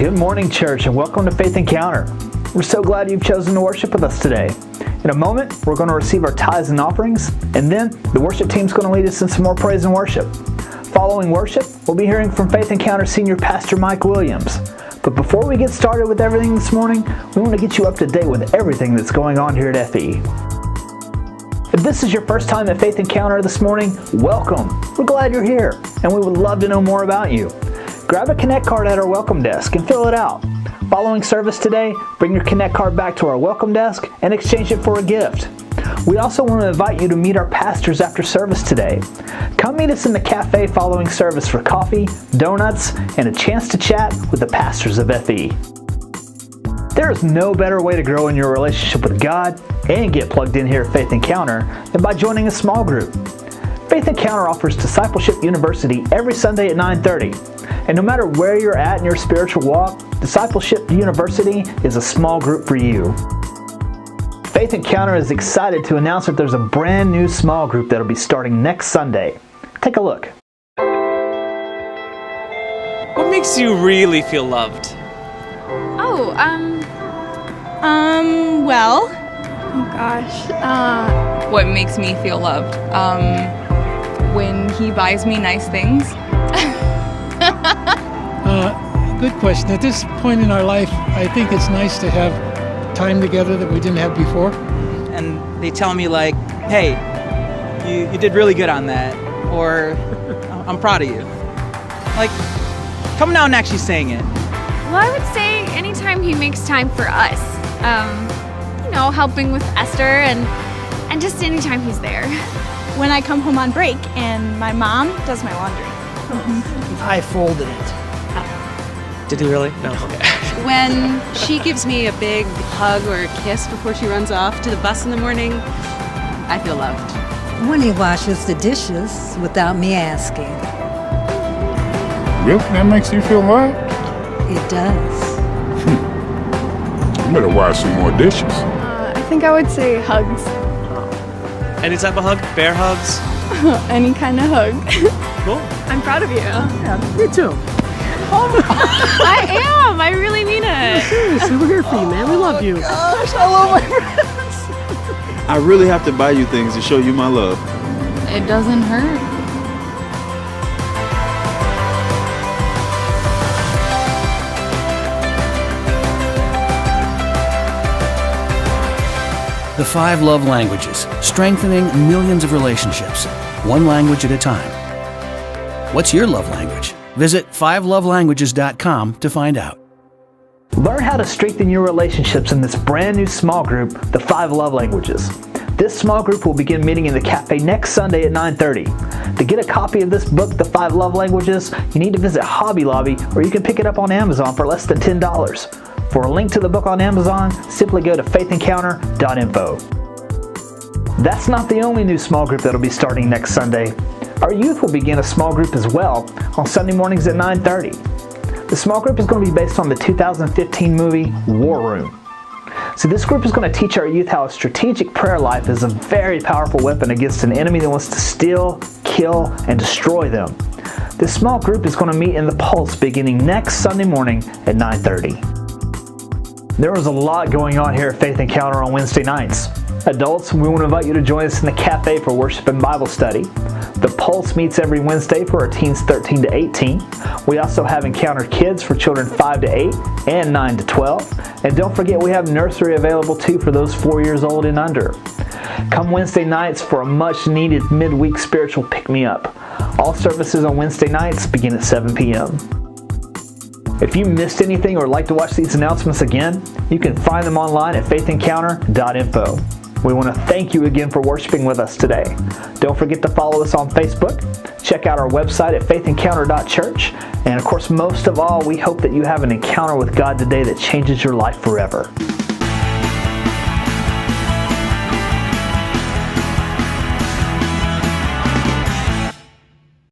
Good morning, church, and welcome to Faith Encounter. We're so glad you've chosen to worship with us today. In a moment, we're going to receive our tithes and offerings, and then the worship team's going to lead us in some more praise and worship. Following worship, we'll be hearing from Faith Encounter Senior Pastor Mike Williams. But before we get started with everything this morning, we want to get you up to date with everything that's going on here at FE. If this is your first time at Faith Encounter this morning, welcome. We're glad you're here, and we would love to know more about you. Grab a Connect card at our welcome desk and fill it out. Following service today, bring your Connect card back to our welcome desk and exchange it for a gift. We also want to invite you to meet our pastors after service today. Come meet us in the cafe following service for coffee, donuts, and a chance to chat with the pastors of FE. There is no better way to grow in your relationship with God and get plugged in here at Faith Encounter than by joining a small group. Faith Encounter offers Discipleship University every Sunday at 9:30. And no matter where you're at in your spiritual walk, Discipleship University is a small group for you. Faith Encounter is excited to announce that there's a brand new small group that'll be starting next Sunday. Take a look. What makes you really feel loved? What makes me feel loved? When he buys me nice things. Good question. At this point in our life, I think it's nice to have time together that we didn't have before. And they tell me like, hey, you did really good on that, or I'm proud of you. Like, coming out and actually saying it. Well, I would say anytime he makes time for us, helping with Esther and just anytime he's there. When I come home on break and my mom does my laundry. I folded it. Did he really? No. Okay. When she gives me a big hug or a kiss before she runs off to the bus in the morning, I feel loved. When he washes the dishes without me asking. Really? That makes you feel loved? It does. You better wash some more dishes. I think I would say hugs. Any type of hug? Bear hugs? Any kind of hug. Cool. I'm proud of you. Yeah, me too. I am. I really mean it. Seriously, we're here for you, man. We love you. Gosh, I love my friends. I really have to buy you things to show you my love. It doesn't hurt. The 5 Love Languages, strengthening millions of relationships, one language at a time. What's your love language? Visit 5lovelanguages.com to find out. Learn how to strengthen your relationships in this brand new small group, the 5 Love Languages. This small group will begin meeting in the cafe next Sunday at 9:30. To get a copy of this book, The 5 Love Languages, you need to visit Hobby Lobby, or you can pick it up on Amazon for less than $10. For a link to the book on Amazon, simply go to faithencounter.info. That's not the only new small group that'll be starting next Sunday. Our youth will begin a small group as well on Sunday mornings at 9:30. The small group is going to be based on the 2015 movie War Room. So this group is going to teach our youth how a strategic prayer life is a very powerful weapon against an enemy that wants to steal, kill, and destroy them. This small group is going to meet in the Pulse beginning next Sunday morning at 9:30. There was a lot going on here at Faith Encounter on Wednesday nights. Adults, we want to invite you to join us in the cafe for worship and Bible study. The Pulse meets every Wednesday for our teens 13 to 18. We also have Encounter Kids for children 5 to 8 and 9 to 12. And don't forget we have nursery available too for those 4 years old and under. Come Wednesday nights for a much needed midweek spiritual pick-me-up. All services on Wednesday nights begin at 7 p.m. If you missed anything or would like to watch these announcements again, you can find them online at faithencounter.info. We want to thank you again for worshiping with us today. Don't forget to follow us on Facebook. Check out our website at faithencounter.church. And of course, most of all, we hope that you have an encounter with God today that changes your life forever.